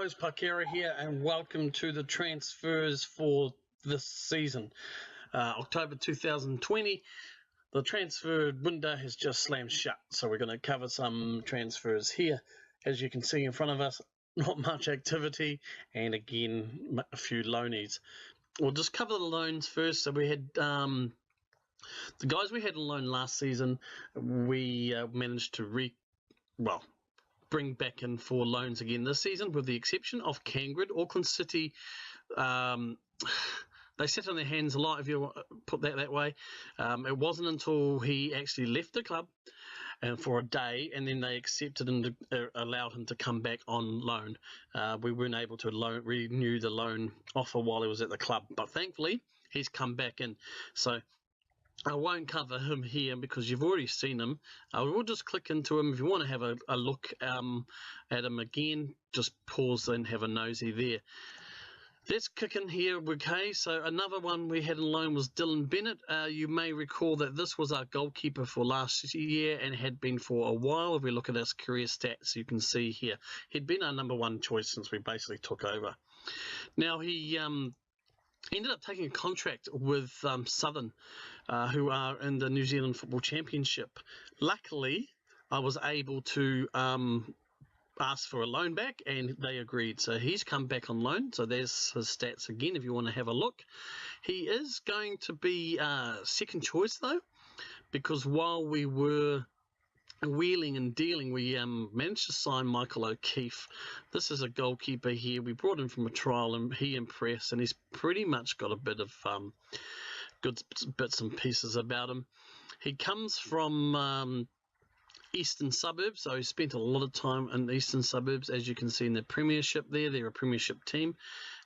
folks, Parkera here, and welcome to the transfers for this season. October 2020, the transfer window has just slammed shut, so we're going to cover some transfers here. As you can see in front of us, not much activity, and again, a few loanees. We'll just cover the loans first. So we had the guys we had on loan last season, we managed to bring back in for loans again this season, with the exception of Cangrid. Auckland City, they sat on their hands a lot, if you put that way. It wasn't until he actually left the club for a day, and then they accepted and allowed him to come back on loan. We weren't able to renew the loan offer while he was at the club, but thankfully he's come back in. So I won't cover him here because you've already seen him. We'll just click into him. If you want to have a look at him again, just pause and have a nosy there. Let's kick in here, okay? So another one we had on loan was Dylan Bennett. You may recall that this was our goalkeeper for last year and had been for a while. If we look at his career stats, you can see here, he'd been our #1 choice since we basically took over. Now, he ended up taking a contract with Southern, who are in the New Zealand Football Championship. Luckily, I was able to ask for a loan back, and they agreed. So he's come back on loan. So there's his stats again if you want to have a look. He is going to be second choice, though, because while we were wheeling and dealing, we managed to sign Michael O'Keefe. This is a goalkeeper here. We brought him from a trial, and he impressed, and he's pretty much got a bit of good bits and pieces about him. He comes from Eastern Suburbs, so he spent a lot of time in the Eastern Suburbs, as you can see in the Premiership there. They're a Premiership team,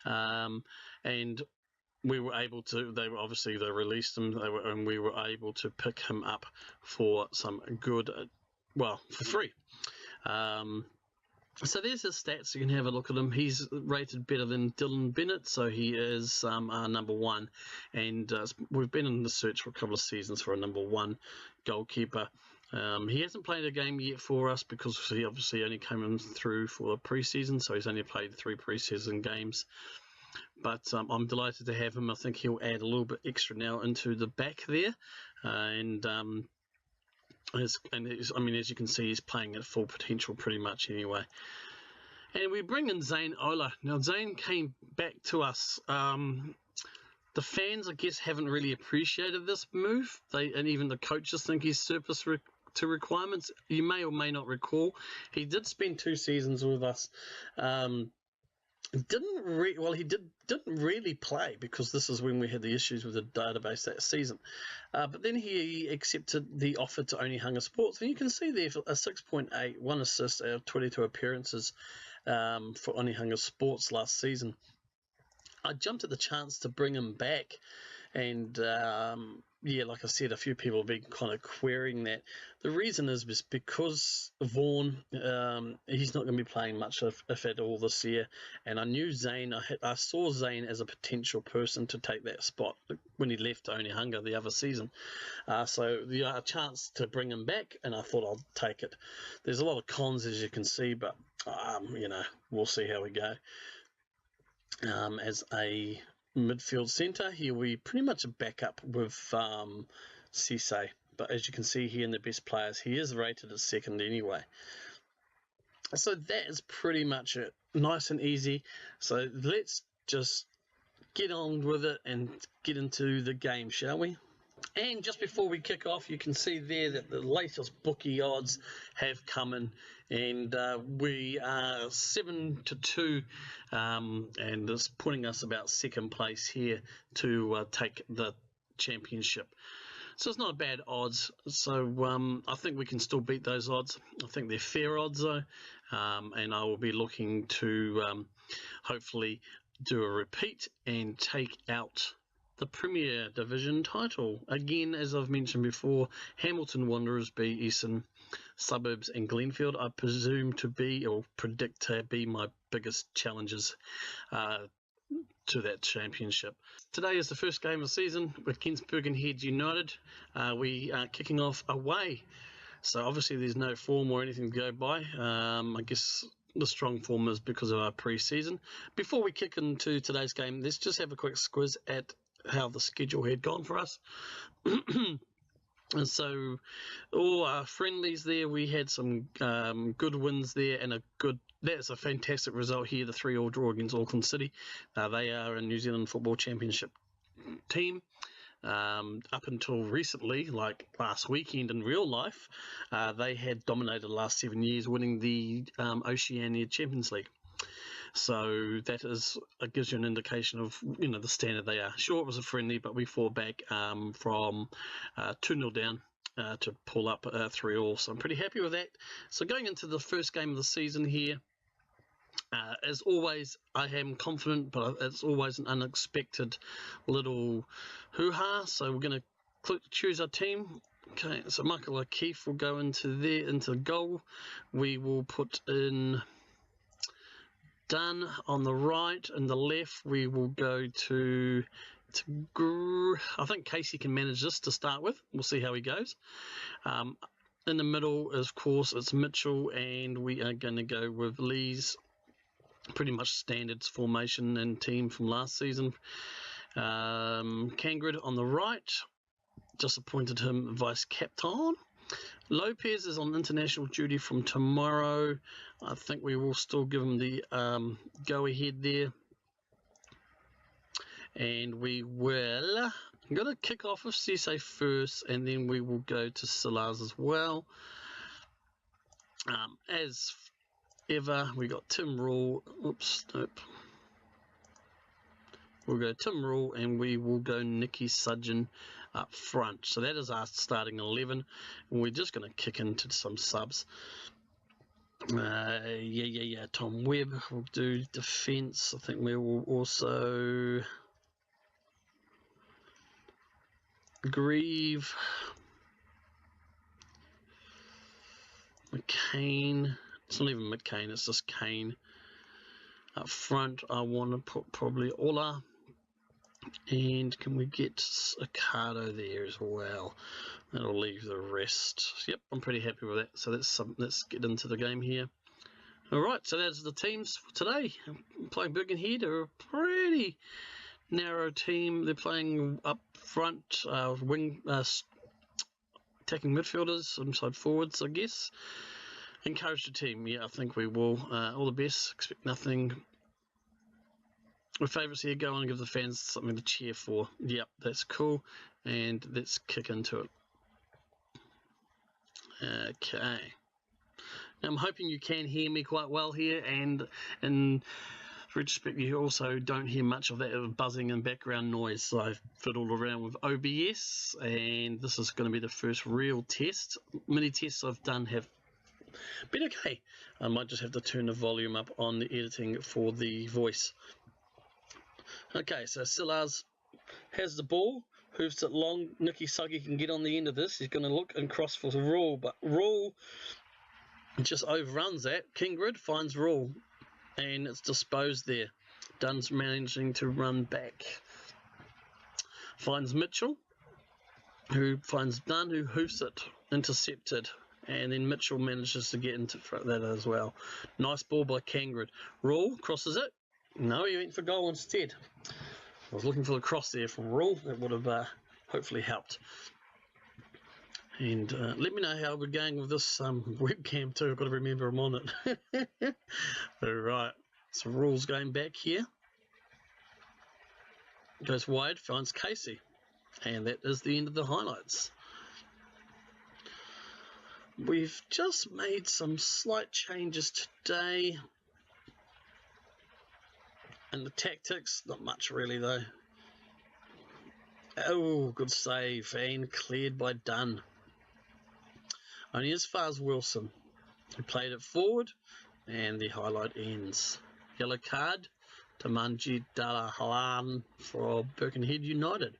and we were able to, they released him, and we were able to pick him up for some good, for free. So there's his stats. You can have a look at him. He's rated better than Dylan Bennett, so he is our #1. And we've been in the search for a couple of seasons for a #1 goalkeeper. He hasn't played a game yet for us because he obviously only came in through for a pre-season, so he's only played 3 pre-season games. But I'm delighted to have him. I think he'll add a little bit extra now into the back there. As you can see, he's playing at full potential pretty much anyway. And we bring in Zane Ola. Now, Zane came back to us. The fans, I guess, haven't really appreciated this move. And even the coaches think he's surplus to requirements. You may or may not recall, he did spend 2 seasons with us. He didn't really play because this is when we had the issues with the database that season. But then he accepted the offer to Onehunga Sports, and you can see there a 6.8, 1 assist out of 22 appearances for Onehunga Sports last season. I jumped at the chance to bring him back, and like I said, a few people have been kind of querying that. The reason is because Vaughan, he's not going to be playing much, if at all, this year. And I knew Zane, I saw Zane as a potential person to take that spot when he left Onehunga the other season. So the chance to bring him back, and I thought I'll take it. There's a lot of cons, as you can see, but we'll see how we go. As a midfield centre, here we pretty much back up with Cisse, but as you can see here in the best players, he is rated as second anyway. So that is pretty much it, nice and easy. So let's just get on with it and get into the game, shall we? And just before we kick off, you can see there that the latest bookie odds have come in, and we are 7-2, and it's putting us about second place here to take the championship. So it's not a bad odds. So I think we can still beat those odds. I think they're fair odds though, and I will be looking to hopefully do a repeat and take out the Premier Division title. Again, as I've mentioned before, Hamilton Wanderers, be Eastern Suburbs and Glenfield, I presume to be, or predict to be, my biggest challenges to that championship. Today is the first game of the season against Birkenhead Utd. We are kicking off away, so obviously there's no form or anything to go by. I guess the strong form is because of our pre-season. Before we kick into today's game, let's just have a quick squiz at how the schedule had gone for us. And so all our friendlies there, we had some good wins there, and that's a fantastic result here, the 3-3 draw against Auckland City. They are a New Zealand Football Championship team. Up until recently, like last weekend in real life, they had dominated the last 7 years, winning the Oceania Champions League. So that gives you an indication of the standard they are. Sure, it was a friendly, but we fought back from 2-0 down to pull up 3-3. So I'm pretty happy with that. So going into the first game of the season here, as always, I am confident, but it's always an unexpected little hoo-ha. So we're going to choose our team. Okay, so Michael O'Keefe will go into goal. We will put in Dunn on the right, and the left we will go to I think Casey can manage this to start with. We'll see how he goes. In the middle, of course, it's Mitchell, and we are going to go with Lee's pretty much standards formation and team from last season. Cangrid on the right, just appointed him vice captain. Lopez is on international duty from tomorrow. I think we will still give him the go ahead there. And we will, I'm going to kick off with Cisse first, and then we will go to Salaz as well. As ever, we got Tim Rule. Oops, nope. We'll go Tim Rule, and we will go Nicky Sudgeon up front. So that is our starting 11, and we're just going to kick into some subs. Tom Webb will do defence. I think we will also Grieve, McCain. It's not even McCain, it's just Kane. Up front, I want to put probably Ola. And can we get Ocado there as well? That'll leave the rest. Yep, I'm pretty happy with that. So let's get into the game here. Alright, so that's the teams for today. Playing Birkenhead, they're a pretty narrow team. They're playing up front, wing, attacking midfielders, inside forwards, I guess. Encourage the team. Yeah, I think we will. All the best. Expect nothing. With favourites here, go on and give the fans something to cheer for. Yep, that's cool. And let's kick into it. Okay. Now, I'm hoping you can hear me quite well here, and in retrospect, you also don't hear much of that buzzing and background noise. So I've fiddled around with OBS, and this is going to be the first real test. Many tests I've done have been okay. I might just have to turn the volume up on the editing for the voice. Okay, so Silaz has the ball, hooves it long. Nicky Suggy can get on the end of this. He's going to look and cross for Rule, but Rule just overruns that. Kingrid finds Rule, and it's disposed there. Dunn's managing to run back. Finds Mitchell, who finds Dunn, who hoofs it, intercepted. And then Mitchell manages to get into that as well. Nice ball by Kangrid. Rule crosses it. No, he went for goal instead. I was looking for the cross there from Rule. That would have hopefully helped. And let me know how we're going with this webcam too. I've got to remember I'm on it. Alright, so Rule's going back here. Goes wide, finds Casey. And that is the end of the highlights. We've just made some slight changes today. And the tactics, not much really though. Oh, good save, and cleared by Dunn. Only as far as Wilson, who played it forward, and the highlight ends. Yellow card to Manjit Dalahalan for Birkenhead United.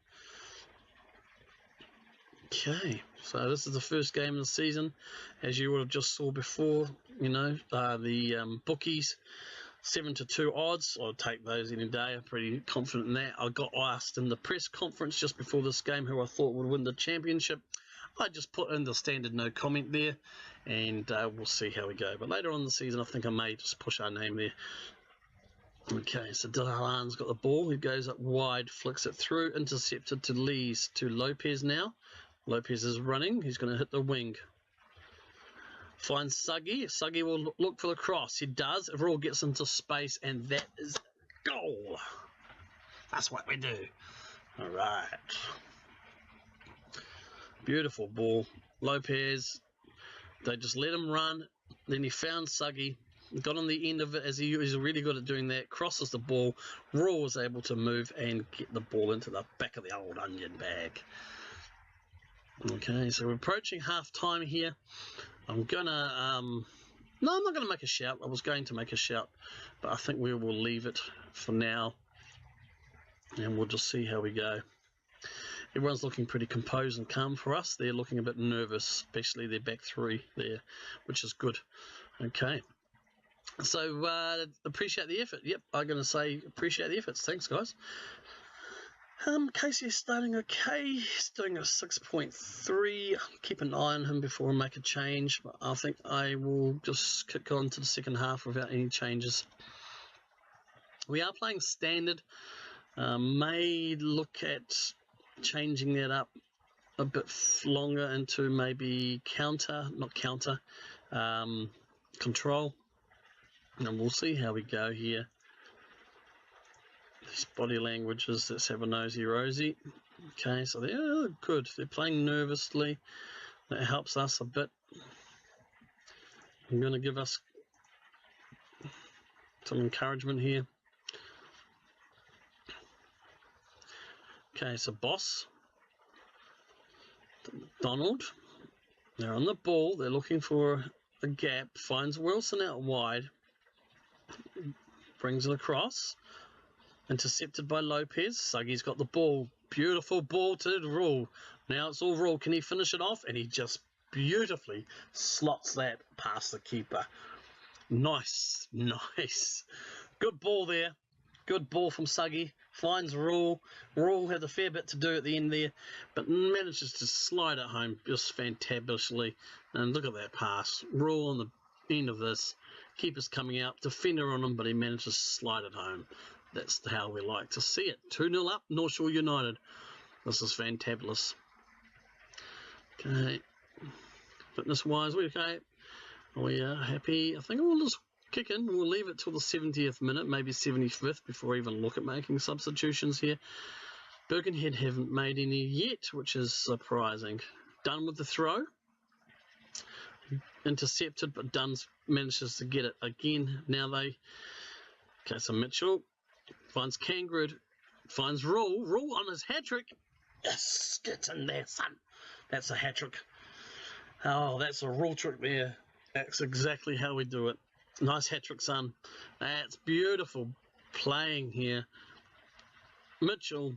Okay, so this is the first game of the season. As you would have just saw before, the bookies, 7-2 odds. I'll take those any day. I'm pretty confident in that. I got asked in the press conference just before this game who I thought would win the championship. I just put in the standard no comment there, and we'll see how we go. But later on in the season, I think I may just push our name there. Okay, so Delan's got the ball. He goes up wide, flicks it through, intercepted to Lees, to Lopez now. Lopez is running. He's going to hit the wing. Finds Suggy. Suggy will look for the cross. He does. Rule gets into space, and that is goal. That's what we do. All right. Beautiful ball. Lopez, they just let him run. Then he found Suggy. Got on the end of it, as he's really good at doing that. Crosses the ball. Raw was able to move and get the ball into the back of the old onion bag. Okay, so we're approaching half time here. I'm gonna no, I'm not gonna make a shout. I was going to make a shout, but I think we will leave it for now, and we'll just see how we go. Everyone's looking pretty composed and calm for us. They're looking a bit nervous, especially their back three there, which is good. Okay. So, appreciate the effort. Yep, I'm going to say appreciate the efforts. Thanks, guys. Casey is starting okay. He's doing a 6.3. Keep an eye on him before I make a change. But I think I will just kick on to the second half without any changes. We are playing standard. May look at changing that up a bit longer into maybe control. And we'll see how we go here. These body languages, let's have a nosy Rosie. Okay, so they're good. They're playing nervously. That helps us a bit. I'm going to give us some encouragement here. Okay, so Boss, Donald, they're on the ball. They're looking for a gap. Finds Wilson out wide. Brings it across. Intercepted by Lopez. Suggy's got the ball. Beautiful ball to Rule. Now it's all Rule. Can he finish it off? And he just beautifully slots that past the keeper. Nice, nice. Good ball there. Good ball from Suggy. Finds Rule. Rule had a fair bit to do at the end there, but manages to slide it home just fantabulously. And look at that pass. Rule on the end of this. Keeper's coming out. Defender on him, but he manages to slide it home. That's how we like to see it. 2-0 up, North Shore United. This is fantabulous. Okay. Fitness-wise, we're okay. We are happy. I think we'll just kick in. We'll leave it till the 70th minute, maybe 75th, before we even look at making substitutions here. Birkenhead haven't made any yet, which is surprising. Done with the throw. Intercepted, but Dunn manages to get it again. Now they... Okay, so Mitchell finds Kangrid, finds Rule on his hat-trick. Yes, get in there, son. That's a hat-trick. Oh, that's a Rule trick there. That's exactly how we do it. Nice hat-trick, son. That's beautiful playing here. Mitchell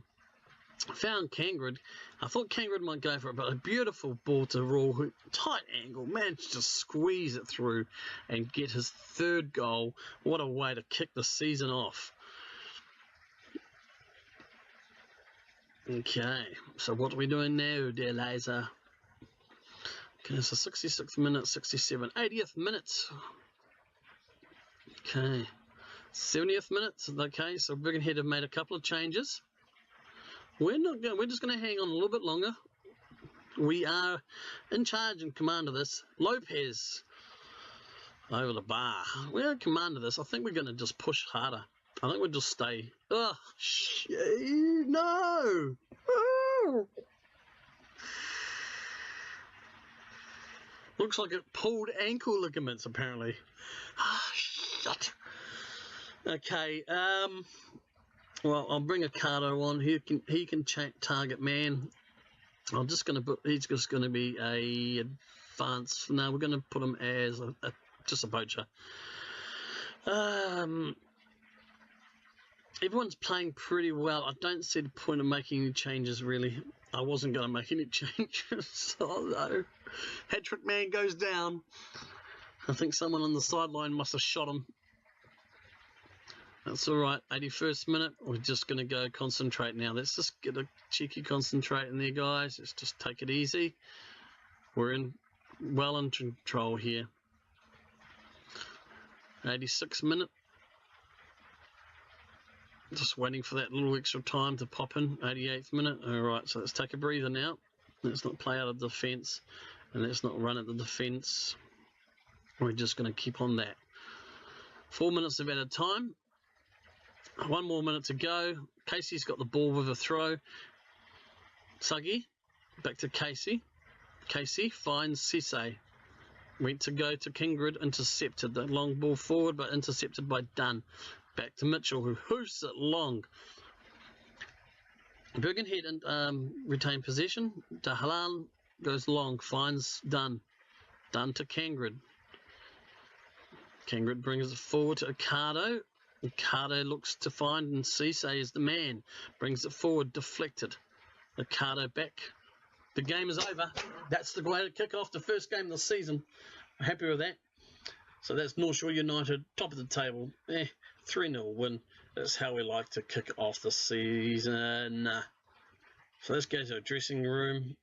found Kangrid. I thought Kangrid might go for it, but a beautiful ball to Rule, who tight angle, managed to squeeze it through and get his third goal. What a way to kick the season off. Okay, so what are we doing now, dear Laser? Okay, so 66th minute, 67, 80th minute. Okay, 70th minute. Okay, so Birkenhead have made a couple of changes. We're just going to hang on a little bit longer. We are in charge and command of this. Lopez over the bar. We're in command of this. I think we're going to just push harder. I think we'll just stay. Oh, no. Oh. Looks like it pulled ankle ligaments, apparently. Oh, shit. Okay, well, I'll bring Ocado on. He can target man. I'm just going to put. He's just going to be a advanced. No, we're going to put him as just a poacher. Everyone's playing pretty well. I don't see the point of making any changes, really. I wasn't going to make any changes. Oh no, hat-trick man goes down. I think someone on the sideline must have shot him. That's all right. 81st minute. We're just going to go concentrate now. Let's just get a cheeky concentrate in there, guys. Let's just take it easy. We're in well in control here. 86th minute. Just waiting for that little extra time to pop in. 88th minute. Alright, so let's take a breather now. Let's not play out of defence. And let's not run at the defence. We're just going to keep on that. 4 minutes of added time. 1 more minute to go. Casey's got the ball with a throw. Suggy. Back to Casey. Casey finds Cisse. Went to go to Kingred. Intercepted. The long ball forward, but intercepted by Dunn. Back to Mitchell, who hoofs it long. Birkenhead retain possession. Dahalan goes long. Finds Dunn. Dunn to Kingred. Kingred brings it forward to Ocado. Ocado looks to find, and Cisse is the man. Brings it forward, deflected. Ocado back. The game is over. That's the way to kick off the first game of the season. I'm happy with that. So that's North Shore United, top of the table. 3-0 win. That's how we like to kick off the season. So let's go to the dressing room.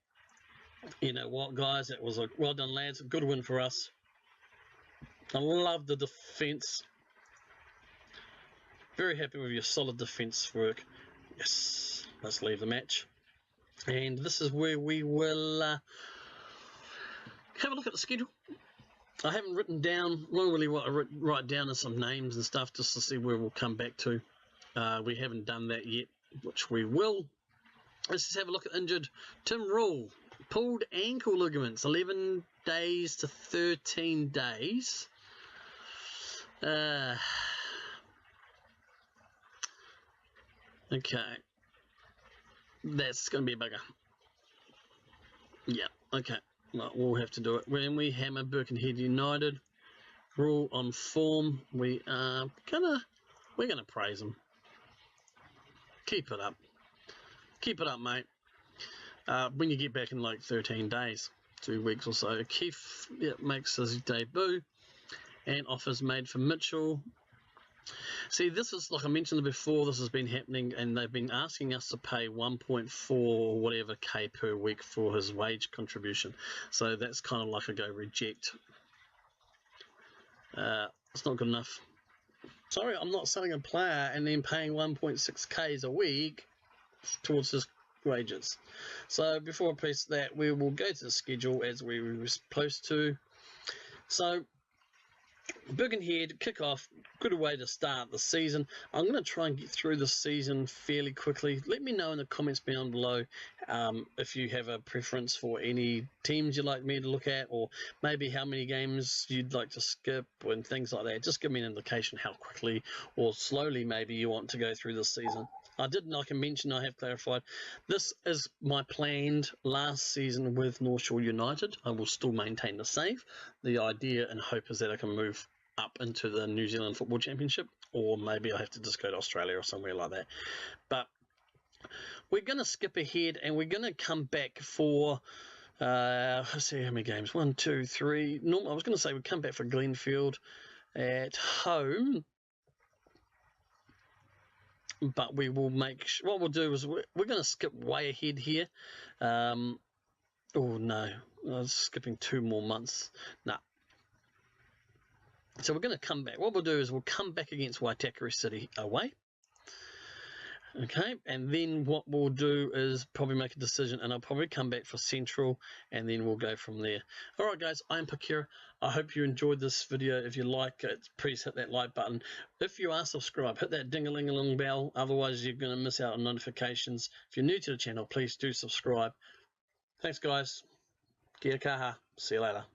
You know what, guys? It was a well done, lads. A good win for us. I love the defence. Very happy with your solid defence work. Yes, let's leave the match. And this is where we will have a look at the schedule. I haven't written down, well, really what I write down is some names and stuff just to see where we'll come back to. We haven't done that yet, which we will. Let's just have a look at injured. Tim Rule, pulled ankle ligaments, 11 days to 13 days. Okay. That's going to be a bugger. Yeah, okay. Well, we'll have to do it. When we hammer Birkenhead United, Rule on form, we're gonna praise him. Keep it up. Keep it up, mate. When you get back in like 13 days, 2 weeks or so, Keith makes his debut, and offers made for Mitchell. See, this is, like I mentioned before, this has been happening, and they've been asking us to pay 1.4 or whatever K per week for his wage contribution. So that's kind of like a go reject. It's not good enough. Sorry, I'm not selling a player and then paying 1.6 Ks a week towards his wages. So before I press that, we will go to the schedule as we were supposed to. So Birkenhead kick-off, good way to start the season. I'm going to try and get through the season fairly quickly. Let me know in the comments down below if you have a preference for any teams you'd like me to look at, or maybe how many games you'd like to skip and things like that. Just give me an indication how quickly or slowly maybe you want to go through the season. I did, like I mentioned, I have clarified, this is my planned last season with North Shore United. I will still maintain the same. The idea and hope is that I can move up into the New Zealand Football Championship, or maybe I have to just go to Australia or somewhere like that. But we're going to skip ahead and we're going to come back for, let's see how many games, 1, 2, 3. I was going to say we'd come back for Glenfield at home. But we will make what we'll do is we're going to skip way ahead here. Oh no, I was skipping 2 more months. Nah. So we're going to come back. What we'll do is we'll come back against Waitakere City away. Okay, and then what we'll do is probably make a decision, and I'll probably come back for Central, and then we'll go from there. All right, guys, I'm Parkera. I hope you enjoyed this video. If you like it, please hit that like button. If you are subscribed, hit that ding-a-ling-a-ling bell. Otherwise, you're going to miss out on notifications. If you're new to the channel, please do subscribe. Thanks, guys. Kia kaha. See you later.